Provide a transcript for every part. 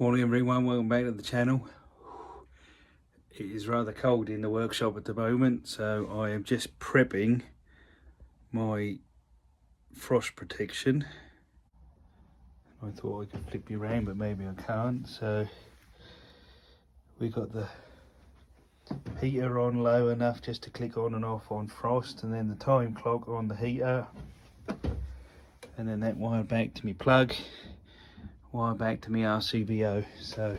Morning everyone, welcome back to the channel. It is rather cold in the workshop at the moment, so I am just prepping my frost protection. I thought I could flip you around, but maybe I can't. So we got the heater on low enough just to click on and off on frost, and then the time clock on the heater, and then that wire back to my plug, wire back to my RCBO. So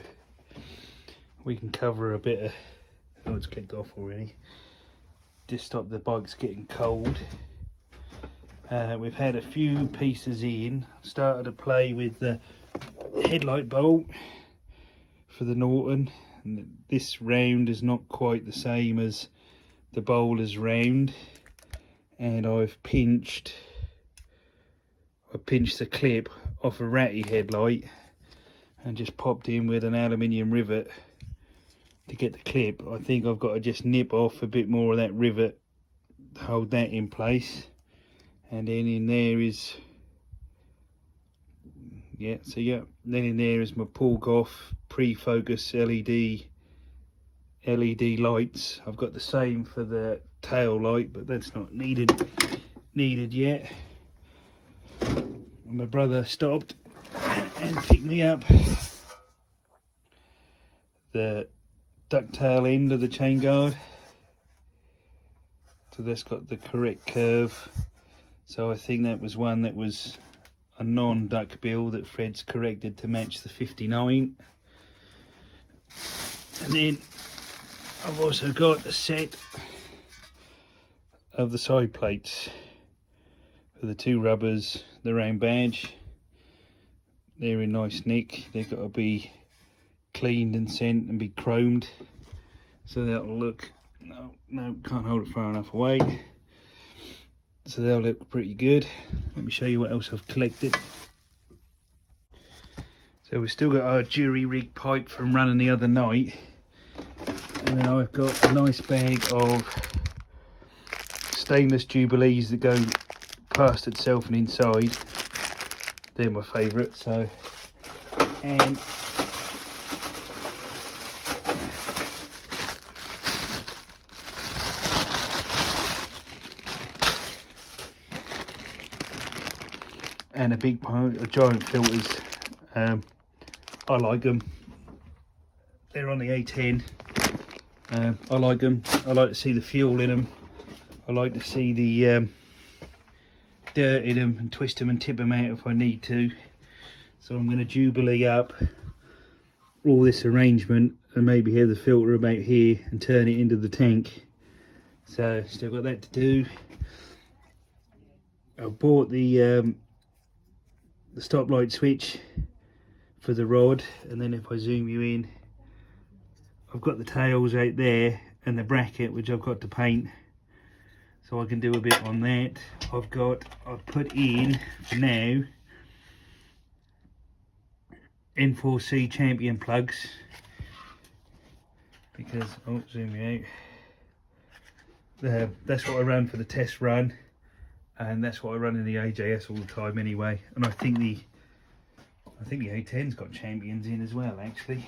we can cover a bit of, oh, it's clicked off already, just stop the bikes getting cold. We've had a few pieces in, started to play with the headlight bolt for the Norton, and this round is not quite the same as the bowl is round, and I've pinched the clip off a ratty headlight and just popped in with an aluminium rivet to get the clip. I think I've got to just nip off a bit more of that rivet to hold that in place, and then in there is, then in there is my pulled off pre-focus LED lights. I've got the same for the tail light, but that's not needed yet. My brother stopped and picked me up the ducktail end of the chain guard, so that's got the correct curve. So I think that was one that was a non-duck bill that Fred's corrected to match the 59. And then I've also got a set of the side plates for the two rubbers, the round badge. They're in nice nick. They've got to be cleaned and sent and be chromed, so that'll look, no, can't hold it far enough away, so they'll look pretty good. Let me show you what else I've collected. So we've still got our jury rig pipe from running the other night, and then I've got a nice bag of stainless Jubilees that go past itself and inside. They're my favourite. So, and a big pile of giant filters. I like them. They're on the A10. I like them. I like to see the fuel in them. I like to see the dirt in them and twist them and tip them out if I need to. So I'm going to Jubilee up all this arrangement and maybe have the filter about here and turn it into the tank. So still got that to do. I bought the stoplight switch for the rod, and then if I zoom you in, I've got the tails out there and the bracket which I've got to paint, so I can do a bit on that. I've put in for now N4C Champion plugs, because oh, zoom you out, that's what I run for the test run, and that's what I run in the AJS all the time anyway. And I think the A10's got Champions in as well, actually.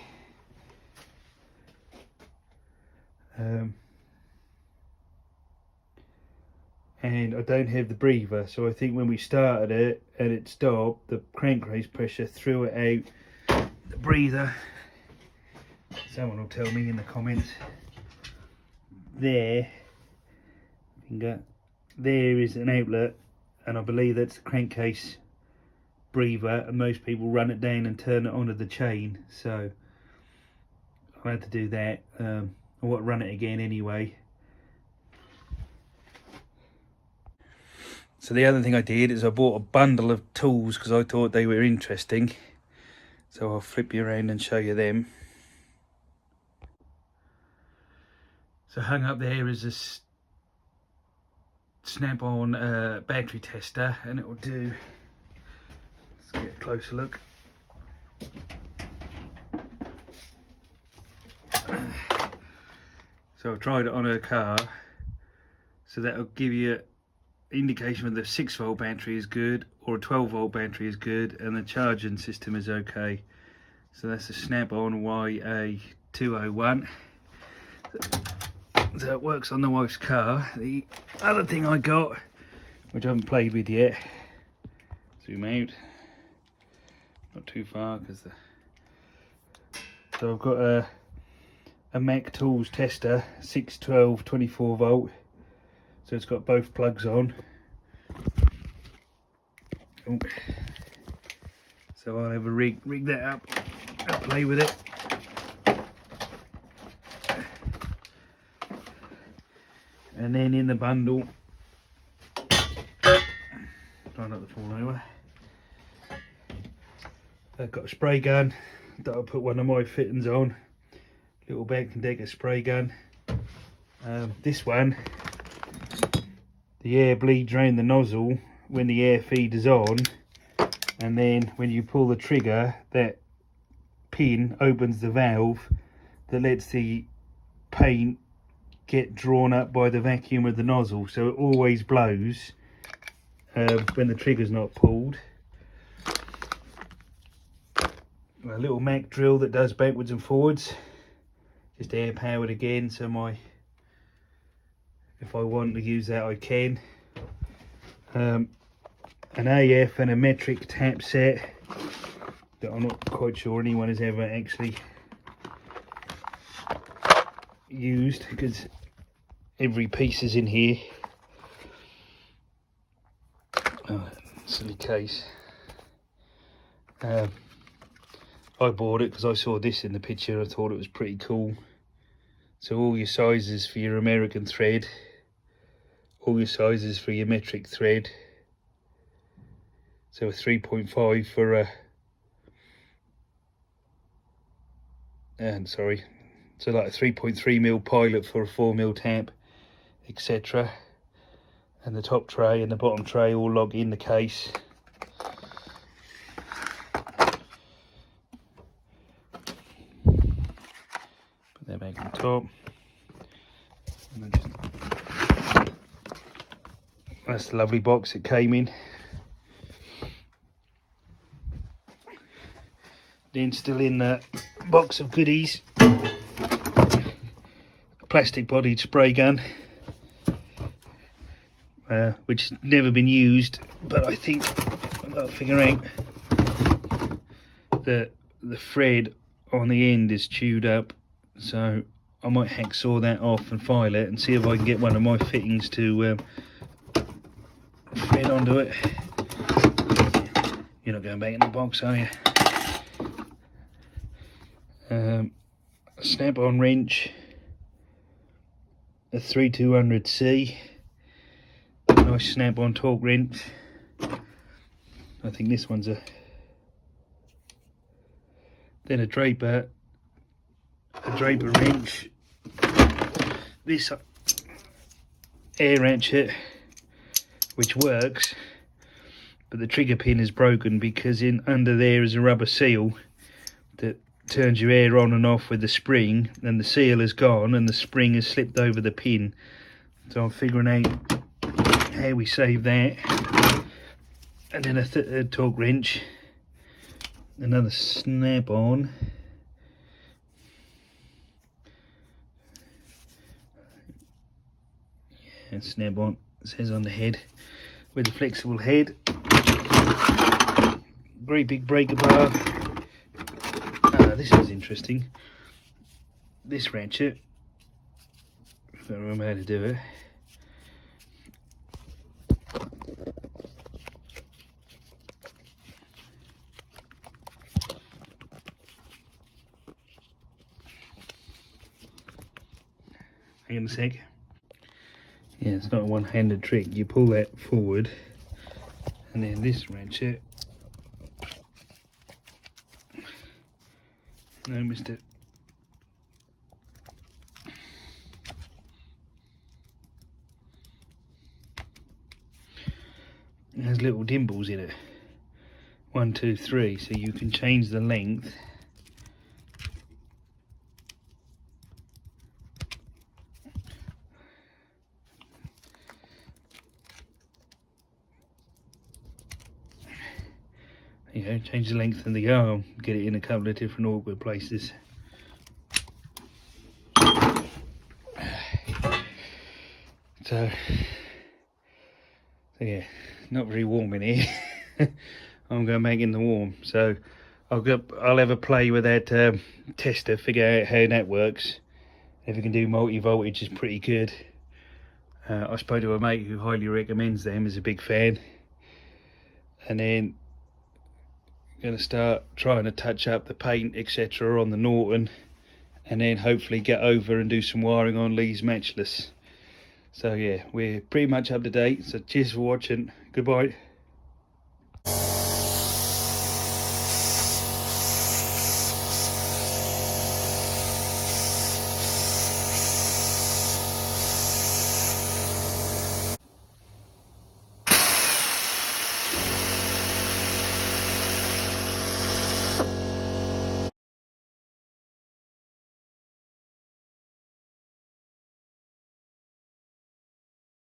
And I don't have the breather, so I think when we started it and it stopped, the crankcase pressure threw it out the breather. Someone will tell me in the comments. There is an outlet, and I believe that's the crankcase breather, and most people run it down and turn it onto the chain, so I had to do that. I want to run it again anyway. So the other thing I did is I bought a bundle of tools because I thought they were interesting, so I'll flip you around and show you them. So hung up there is this snap-on battery tester, and it will do, let's get a closer look. So I've tried it on a car, so that'll give you indication whether the 6-volt battery is good or a 12-volt battery is good, and the charging system is okay. So that's a snap-on YA201. So it works on the wife's car. The other thing I got, which I haven't played with yet, zoom out, not too far because the... So I've got a Mac Tools tester, 612 24 volt. So it's got both plugs on. Oh. So I'll have a rig that up, I'll play with it. And then in the bundle, try not to fall over, I've got a spray gun that I'll put one of my fittings on, little Bank & Decker spray gun. This one, the air bleeds around the nozzle when the air feed is on, and then when you pull the trigger, that pin opens the valve that lets the paint get drawn up by the vacuum of the nozzle, so it always blows when the trigger's not pulled. A little Mac drill that does backwards and forwards, just air powered again, so if I want to use that I can. An AF and a metric tap set that I'm not quite sure anyone has ever actually used, because every piece is in here. Oh, silly case. I bought it because I saw this in the picture. I thought it was pretty cool. So all your sizes for your American thread, all your sizes for your metric thread. So a 3.5 for a, so like a 3.3mm pilot for a 4mm tap, etc. And the top tray and the bottom tray all log in the case. Put that back on top. And that's the lovely box it came in. Then still in the box of goodies, a plastic bodied spray gun, which has never been used, but I think I've got to figure out that the thread on the end is chewed up, so I might hacksaw that off and file it and see if I can get one of my fittings to thread onto it. You're not going back in the box, are you? A snap-on wrench, a 3200C, nice snap-on torque wrench. I think this one's then a draper wrench, this air ratchet which works, but the trigger pin is broken because under there is a rubber seal that turns your air on and off with the spring, and the seal is gone and the spring has slipped over the pin. So I'm figuring out how we save that. And then a torque wrench, another snap-on, yeah, snap-on, it says on the head, with a flexible head, very big breaker bar. This is interesting. This ratchet, I don't remember how to do it. Hang on a sec. Yeah, it's not a one-handed trick. You pull that forward, and then this ratchet. No, missed it. It has little dimples in it. 1, 2, 3, so you can change the length. you know, change the length of the arm, get it in a couple of different awkward places. So yeah, not very warm in here. I'm going to make it warm, so I'll have a play with that tester, figure out how that works. If we can do multi-voltage, is pretty good. I spoke to a mate who highly recommends them, is a big fan, and then going to start trying to touch up the paint etc on the Norton, and then hopefully get over and do some wiring on Lee's matchless. So yeah, we're pretty much up to date, so cheers for watching, goodbye.